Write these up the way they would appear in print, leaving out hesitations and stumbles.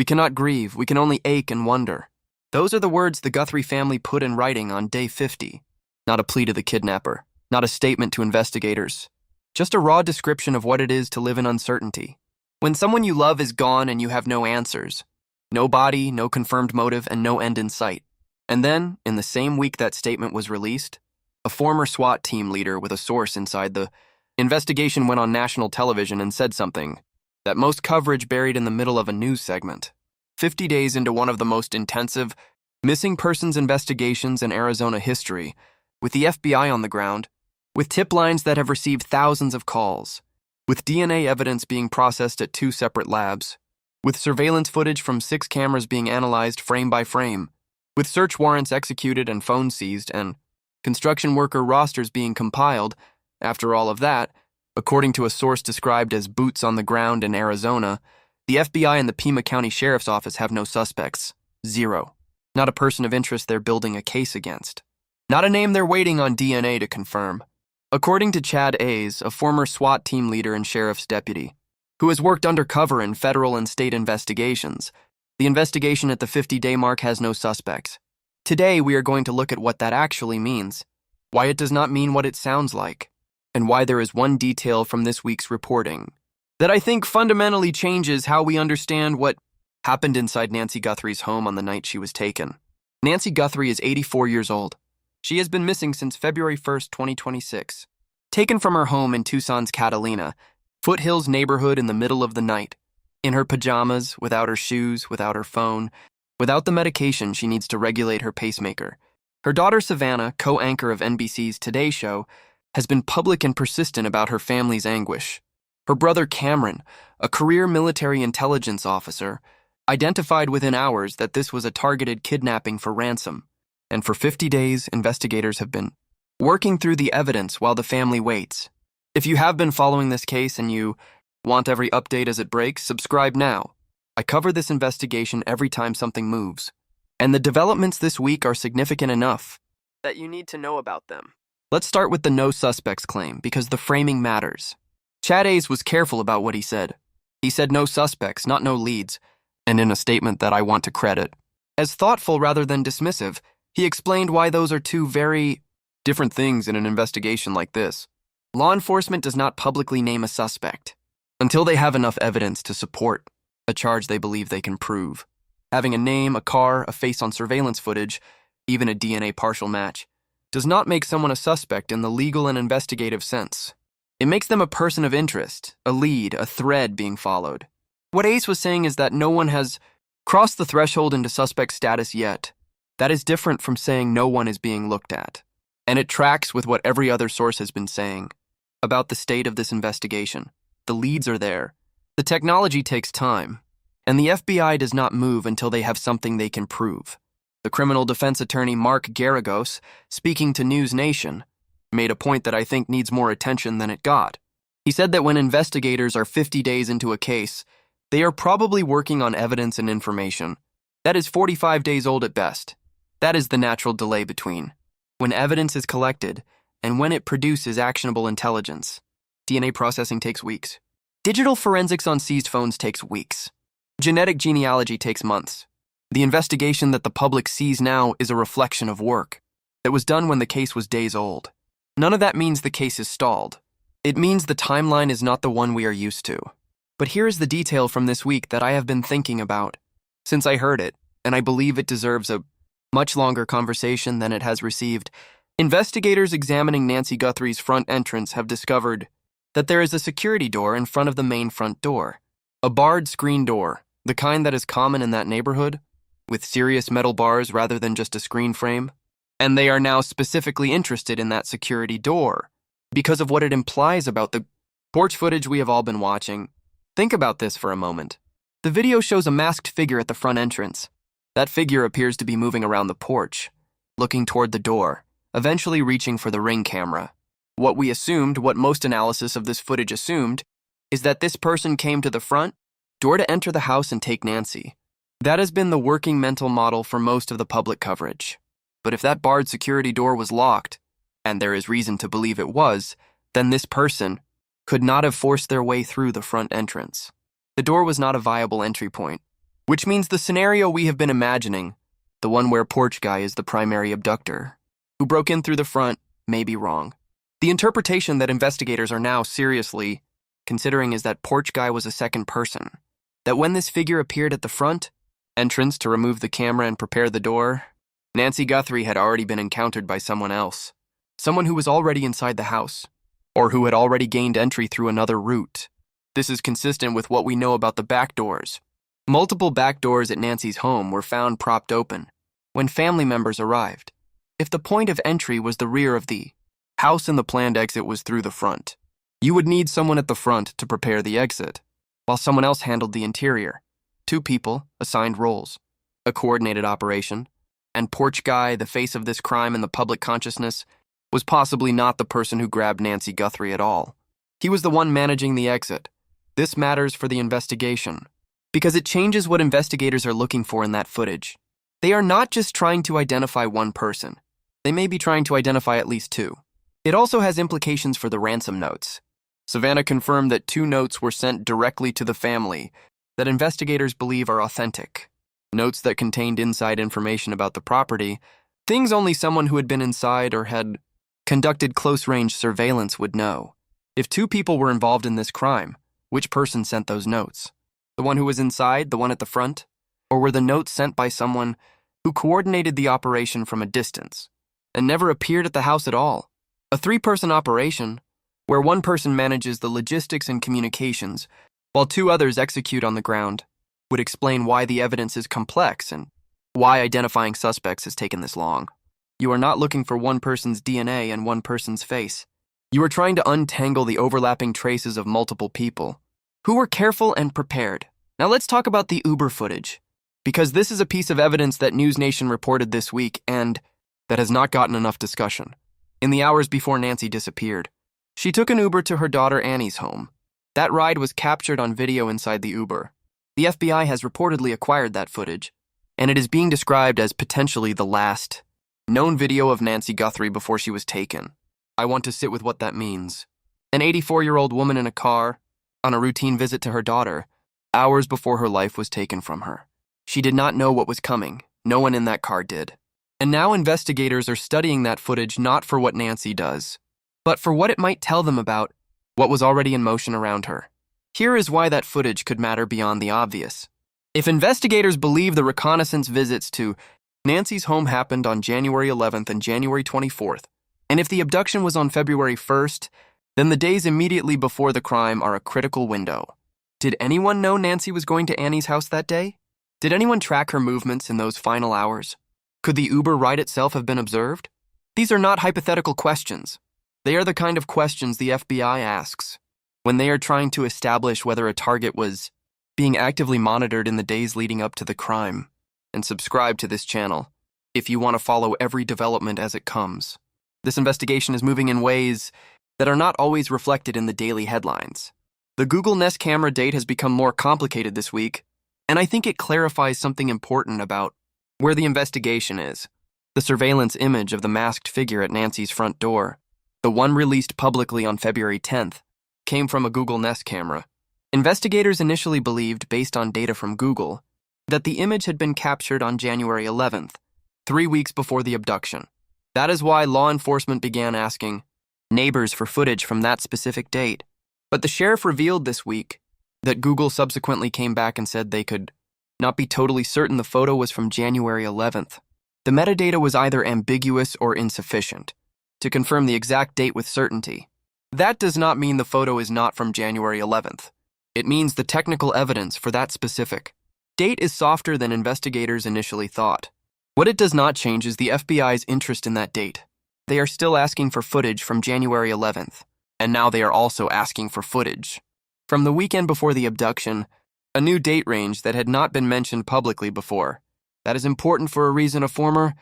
We cannot grieve, we can only ache and wonder. Those are the words the Guthrie family put in writing on day 50. Not a plea to the kidnapper, not a statement to investigators. Just a raw description of what it is to live in uncertainty. When someone you love is gone and you have no answers. No body, no confirmed motive, and no end in sight. And then, in the same week that statement was released, a former SWAT team leader with a source inside the investigation went on national television and said something that most coverage buried in the middle of a news segment. 50 days into one of the most intensive missing persons investigations in Arizona history, with the FBI on the ground, with tip lines that have received thousands of calls, with DNA evidence being processed at 2 separate labs, with surveillance footage from 6 cameras being analyzed frame by frame, with search warrants executed and phones seized, and construction worker rosters being compiled. After all of that, according to a source described as boots on the ground in Arizona, the FBI and the Pima County Sheriff's Office have no suspects. 0. Not a person of interest they're building a case against. Not a name they're waiting on DNA to confirm. According to Chad Ayes, a former SWAT team leader and sheriff's deputy, who has worked undercover in federal and state investigations, the investigation at the 50-day mark has no suspects. Today, we are going to look at what that actually means, why it does not mean what it sounds like, and why there is one detail from this week's reporting that I think fundamentally changes how we understand what happened inside Nancy Guthrie's home on the night she was taken. Nancy Guthrie is 84 years old. She has been missing since February 1st, 2026. Taken from her home in Tucson's Catalina, Foothills neighborhood in the middle of the night, in her pajamas, without her shoes, without her phone, without the medication she needs to regulate her pacemaker. Her daughter Savannah, co-anchor of NBC's Today Show, has been public and persistent about her family's anguish. Her brother Cameron, a career military intelligence officer, identified within hours that this was a targeted kidnapping for ransom. And for 50 days, investigators have been working through the evidence while the family waits. If you have been following this case and you want every update as it breaks, subscribe now. I cover this investigation every time something moves. And the developments this week are significant enough that you need to know about them. Let's start with the no suspects claim, because the framing matters. Chad Ayes was careful about what he said. He said no suspects, not no leads, and in a statement that I want to credit as thoughtful rather than dismissive, he explained why those are two very different things in an investigation like this. Law enforcement does not publicly name a suspect until they have enough evidence to support a charge they believe they can prove. Having a name, a car, a face on surveillance footage, even a DNA partial match, does not make someone a suspect in the legal and investigative sense. It makes them a person of interest, a lead, a thread being followed. What Ayes was saying is that no one has crossed the threshold into suspect status yet. That is different from saying no one is being looked at. And it tracks with what every other source has been saying about the state of this investigation. The leads are there. The technology takes time. And the FBI does not move until they have something they can prove. The criminal defense attorney Mark Garagos, speaking to News Nation, made a point that I think needs more attention than it got. He said that when investigators are 50 days into a case, they are probably working on evidence and information. That is 45 days old at best. That is the natural delay between when evidence is collected and when it produces actionable intelligence. DNA processing takes weeks. Digital forensics on seized phones takes weeks. Genetic genealogy takes months. The investigation that the public sees now is a reflection of work that was done when the case was days old. None of that means the case is stalled. It means the timeline is not the one we are used to. But here is the detail from this week that I have been thinking about since I heard it, and I believe it deserves a much longer conversation than it has received. Investigators examining Nancy Guthrie's front entrance have discovered that there is a security door in front of the main front door. A barred screen door, the kind that is common in that neighborhood, with serious metal bars rather than just a screen frame. And they are now specifically interested in that security door because of what it implies about the porch footage we have all been watching. Think about this for a moment. The video shows a masked figure at the front entrance. That figure appears to be moving around the porch, looking toward the door, eventually reaching for the Ring camera. What we assumed, what most analysis of this footage assumed, is that this person came to the front door to enter the house and take Nancy. That has been the working mental model for most of the public coverage. But if that barred security door was locked, and there is reason to believe it was, then this person could not have forced their way through the front entrance. The door was not a viable entry point. which means the scenario we have been imagining, the one where Porch Guy is the primary abductor, who broke in through the front, may be wrong. The interpretation that investigators are now seriously considering is that Porch Guy was a second person, that when this figure appeared at the front entrance to remove the camera and prepare the door, Nancy Guthrie had already been encountered by someone else, someone who was already inside the house, or who had already gained entry through another route. This is consistent with what we know about the back doors. Multiple back doors at Nancy's home were found propped open when family members arrived. If the point of entry was the rear of the house and the planned exit was through the front, you would need someone at the front to prepare the exit, while someone else handled the interior. 2 people, assigned roles, a coordinated operation, and Porch Guy, the face of this crime in the public consciousness, was possibly not the person who grabbed Nancy Guthrie at all. He was the one managing the exit. This matters for the investigation, because it changes what investigators are looking for in that footage. They are not just trying to identify one person. They may be trying to identify at least 2. It also has implications for the ransom notes. Savannah confirmed that 2 notes were sent directly to the family that investigators believe are authentic. Notes that contained inside information about the property, things only someone who had been inside or had conducted close-range surveillance would know. If 2 people were involved in this crime, which person sent those notes? The one who was inside, the one at the front? Or were the notes sent by someone who coordinated the operation from a distance and never appeared at the house at all? A 3-person operation, where 1 person manages the logistics and communications, while 2 others execute on the ground, would explain why the evidence is complex and why identifying suspects has taken this long. You are not looking for 1 person's DNA and 1 person's face. You are trying to untangle the overlapping traces of multiple people who were careful and prepared. Now let's talk about the Uber footage, because this is a piece of evidence that News Nation reported this week and that has not gotten enough discussion. In the hours before Nancy disappeared, she took an Uber to her daughter Annie's home. That ride was captured on video inside the Uber. The FBI has reportedly acquired that footage, and it is being described as potentially the last known video of Nancy Guthrie before she was taken. I want to sit with what that means. An 84-year-old woman in a car, on a routine visit to her daughter, hours before her life was taken from her. She did not know what was coming. No one in that car did. And now investigators are studying that footage not for what Nancy does, but for what it might tell them about what was already in motion around her. Here is why that footage could matter beyond the obvious. If investigators believe the reconnaissance visits to Nancy's home happened on January 11th and January 24th, and if the abduction was on February 1st, then the days immediately before the crime are a critical window. Did anyone know Nancy was going to Annie's house that day? Did anyone track her movements in those final hours? Could the Uber ride itself have been observed? These are not hypothetical questions. They are the kind of questions the FBI asks when they are trying to establish whether a target was being actively monitored in the days leading up to the crime. And subscribe to this channel if you want to follow every development as it comes. This investigation is moving in ways that are not always reflected in the daily headlines. The Google Nest camera date has become more complicated this week, and I think it clarifies something important about where the investigation is. The surveillance image of the masked figure at Nancy's front door, the one released publicly on February 10th, came from a Google Nest camera. Investigators initially believed, based on data from Google, that the image had been captured on January 11th, 3 weeks before the abduction. That is why law enforcement began asking neighbors for footage from that specific date. But the sheriff revealed this week that Google subsequently came back and said they could not be totally certain the photo was from January 11th. The metadata was either ambiguous or insufficient to confirm the exact date with certainty. That does not mean the photo is not from January 11th. It means the technical evidence for that specific date is softer than investigators initially thought. What it does not change is the FBI's interest in that date. They are still asking for footage from January 11th, and now they are also asking for footage from the weekend before the abduction, a new date range that had not been mentioned publicly before. That is important for a reason a former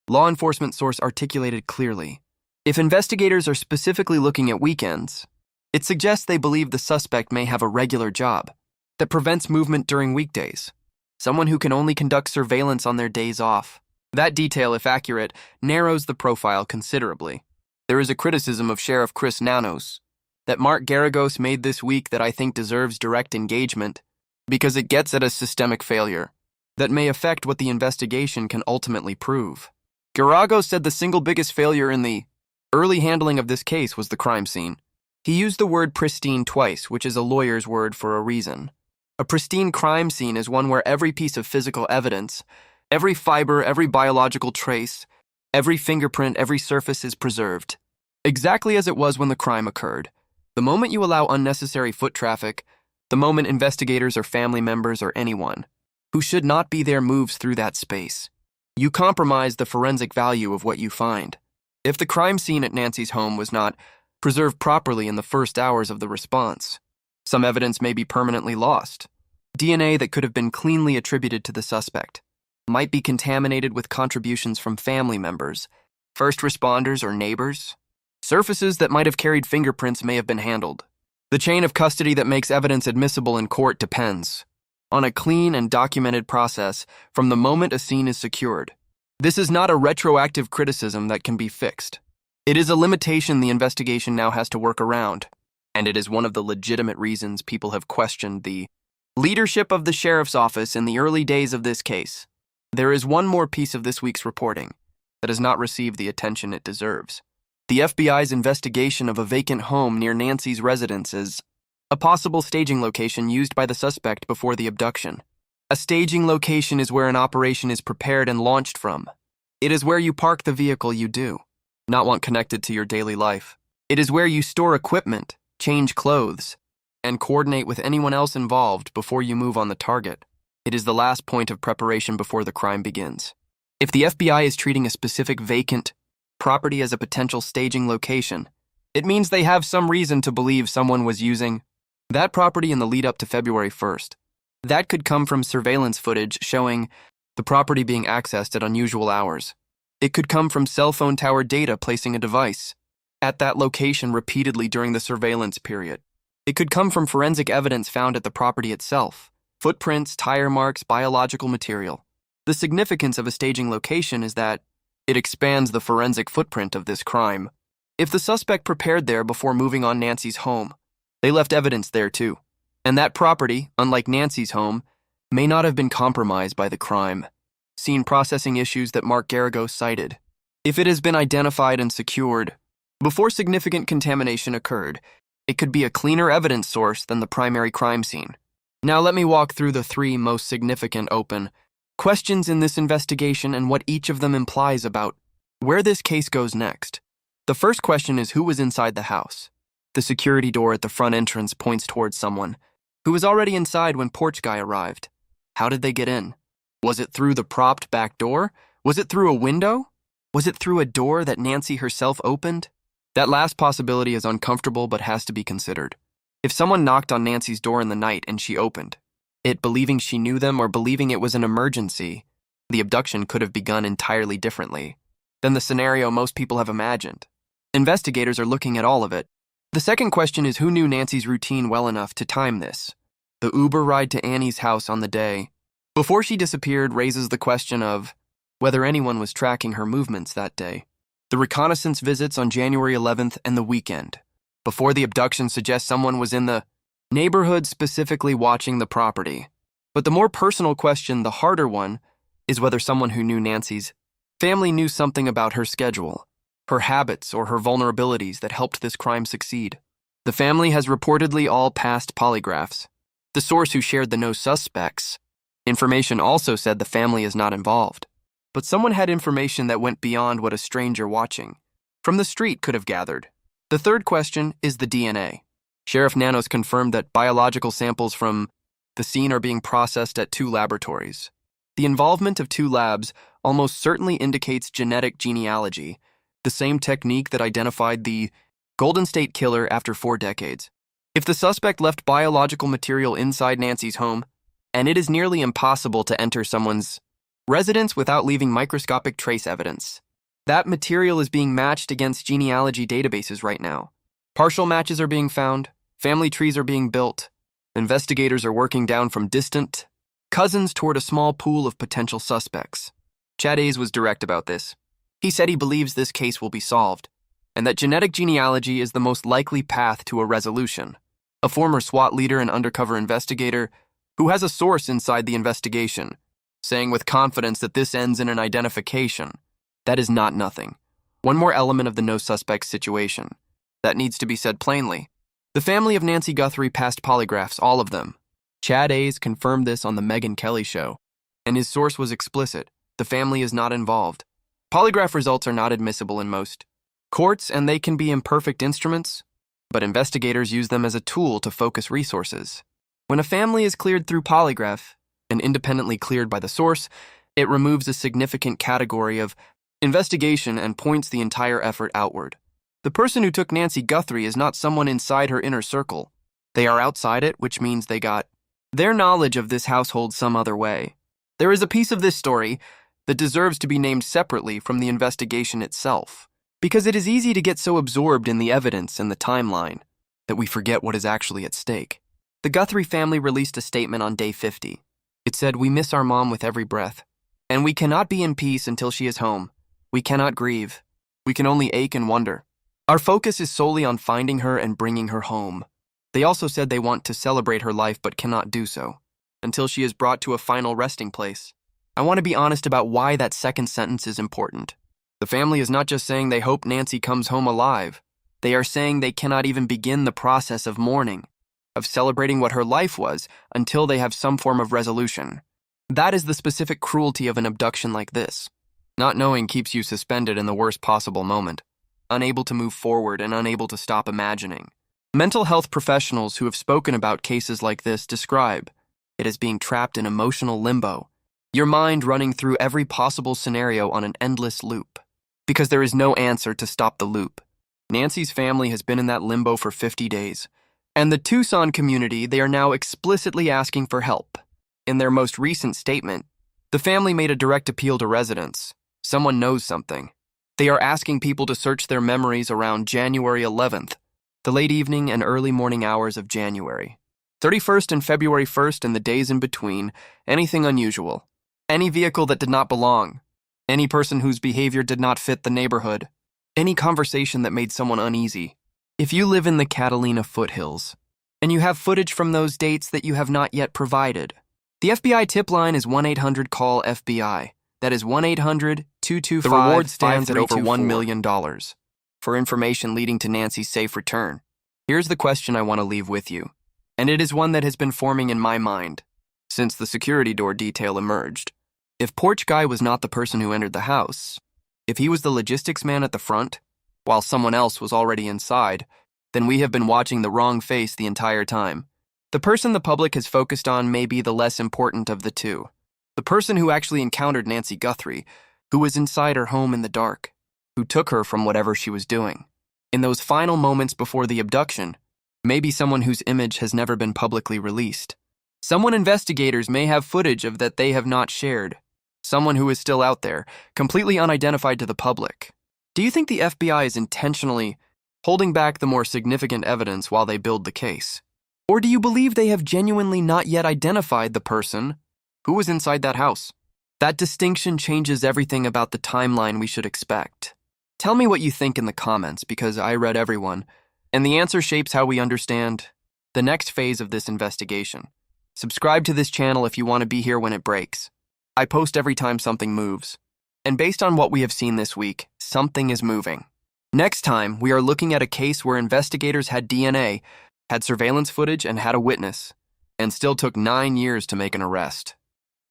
law enforcement source articulated clearly. If investigators are specifically looking at weekends, it suggests they believe the suspect may have a regular job that prevents movement during weekdays, someone who can only conduct surveillance on their days off. That detail, if accurate, narrows the profile considerably. There is a criticism of Sheriff Chris Nanos that Mark Garagos made this week that I think deserves direct engagement because it gets at a systemic failure. that may affect what the investigation can ultimately prove. Garago said the single biggest failure in the early handling of this case was the crime scene. He used the word pristine twice, which is a lawyer's word for a reason. A pristine crime scene is one where every piece of physical evidence, every fiber, every biological trace, every fingerprint, every surface is preserved, exactly as it was when the crime occurred. The moment you allow unnecessary foot traffic, the moment investigators or family members or anyone who should not be there moves through that space, you compromise the forensic value of what you find. If the crime scene at Nancy's home was not preserved properly in the first hours of the response, some evidence may be permanently lost. DNA that could have been cleanly attributed to the suspect might be contaminated with contributions from family members, first responders, or neighbors. Surfaces that might have carried fingerprints may have been handled. The chain of custody that makes evidence admissible in court depends on a clean and documented process from the moment a scene is secured. This is not a retroactive criticism that can be fixed. It is a limitation the investigation now has to work around, and it is one of the legitimate reasons people have questioned the leadership of the sheriff's office in the early days of this case. There is one more piece of this week's reporting that has not received the attention it deserves. The FBI's investigation of a vacant home near Nancy's residence is a possible staging location used by the suspect before the abduction. A staging location is where an operation is prepared and launched from. It is where you park the vehicle you do not want connected to your daily life. It is where you store equipment, change clothes, and coordinate with anyone else involved before you move on the target. It is the last point of preparation before the crime begins. If the FBI is treating a specific vacant property as a potential staging location, it means they have some reason to believe someone was using that property in the lead up to February 1st. That could come from surveillance footage showing the property being accessed at unusual hours. It could come from cell phone tower data placing a device at that location repeatedly during the surveillance period. It could come from forensic evidence found at the property itself, footprints, tire marks, biological material. The significance of a staging location is that it expands the forensic footprint of this crime. If the suspect prepared there before moving on Nancy's home, they left evidence there too. And that property, unlike Nancy's home, may not have been compromised by the crime. Scene processing issues that Mark Garrigo cited. If it has been identified and secured before significant contamination occurred, it could be a cleaner evidence source than the primary crime scene. Now let me walk through the three most significant open questions in this investigation and what each of them implies about where this case goes next. The first question is who was inside the house. The security door at the front entrance points towards someone who was already inside when Porch guy arrived. How did they get in? Was it through the propped back door? Was it through a window? Was it through a door that Nancy herself opened? That last possibility is uncomfortable but has to be considered. If someone knocked on Nancy's door in the night and she opened it, believing she knew them or believing it was an emergency, the abduction could have begun entirely differently than the scenario most people have imagined. Investigators are looking at all of it. The second question is who knew Nancy's routine well enough to time this. The Uber ride to Annie's house on the day before she disappeared raises the question of whether anyone was tracking her movements that day. The reconnaissance visits on January 11th and the weekend before the abduction suggest someone was in the neighborhood specifically watching the property. But the more personal question, the harder one, is whether someone who knew Nancy's family knew something about her schedule, her habits, or her vulnerabilities that helped this crime succeed. The family has reportedly all passed polygraphs. The source who shared the no suspects information also said the family is not involved. But someone had information that went beyond what a stranger watching from the street could have gathered. The third question is the DNA. Sheriff Nanos confirmed that biological samples from the scene are being processed at 2 laboratories. The involvement of 2 labs almost certainly indicates genetic genealogy, the same technique that identified the Golden State Killer after 4 decades. If the suspect left biological material inside Nancy's home, and it is nearly impossible to enter someone's residence without leaving microscopic trace evidence, that material is being matched against genealogy databases right now. Partial matches are being found, family trees are being built, investigators are working down from distant cousins toward a small pool of potential suspects. Chad Hayes was direct about this. He said he believes this case will be solved, and that genetic genealogy is the most likely path to a resolution. A former SWAT leader and undercover investigator who has a source inside the investigation saying with confidence that this ends in an identification. That is not nothing. One more element of the no suspects situation. That needs to be said plainly. The family of Nancy Guthrie passed polygraphs, all of them. Chad Hayes confirmed this on the Megyn Kelly show, and his source was explicit. The family is not involved. Polygraph results are not admissible in most courts, and they can be imperfect instruments, but investigators use them as a tool to focus resources. When a family is cleared through polygraph, and independently cleared by the source, it removes a significant category of investigation and points the entire effort outward. The person who took Nancy Guthrie is not someone inside her inner circle. They are outside it, which means they got their knowledge of this household some other way. There is a piece of this story that deserves to be named separately from the investigation itself, because it is easy to get so absorbed in the evidence and the timeline that we forget what is actually at stake. The Guthrie family released a statement on day 50. It said, "We miss our mom with every breath, and we cannot be in peace until she is home. We cannot grieve. We can only ache and wonder. Our focus is solely on finding her and bringing her home." They also said they want to celebrate her life but cannot do so until she is brought to a final resting place. I want to be honest about why that second sentence is important. The family is not just saying they hope Nancy comes home alive. They are saying they cannot even begin the process of mourning, of celebrating what her life was, until they have some form of resolution. That is the specific cruelty of an abduction like this. Not knowing keeps you suspended in the worst possible moment, unable to move forward and unable to stop imagining. Mental health professionals who have spoken about cases like this describe it as being trapped in emotional limbo, your mind running through every possible scenario on an endless loop, because there is no answer to stop the loop. Nancy's family has been in that limbo for 50 days, and the Tucson community, they are now explicitly asking for help. In their most recent statement, the family made a direct appeal to residents. Someone knows something. They are asking people to search their memories around January 11th, the late evening and early morning hours of January 31st and February 1st, and the days in between, anything unusual. Any vehicle that did not belong. Any person whose behavior did not fit the neighborhood. Any conversation that made someone uneasy. If you live in the Catalina foothills, and you have footage from those dates that you have not yet provided, the FBI tip line is 1-800-CALL-FBI. That is 1-800-225-5324. The reward stands at over $1 million for information leading to Nancy's safe return. Here's the question I want to leave with you, and it is one that has been forming in my mind since the security door detail emerged. If Porch Guy was not the person who entered the house, if he was the logistics man at the front, while someone else was already inside, then we have been watching the wrong face the entire time. The person the public has focused on may be the less important of the two. The person who actually encountered Nancy Guthrie, who was inside her home in the dark, who took her from whatever she was doing. In those final moments before the abduction, may be someone whose image has never been publicly released. Someone investigators may have footage of that they have not shared. Someone who is still out there, completely unidentified to the public. Do you think the FBI is intentionally holding back the more significant evidence while they build the case? Or do you believe they have genuinely not yet identified the person who was inside that house? That distinction changes everything about the timeline we should expect. Tell me what you think in the comments, because I read everyone, and the answer shapes how we understand the next phase of this investigation. Subscribe to this channel if you want to be here when it breaks. I post every time something moves. And based on what we have seen this week, something is moving. Next time, we are looking at a case where investigators had DNA, had surveillance footage, and had a witness, and still took 9 years to make an arrest.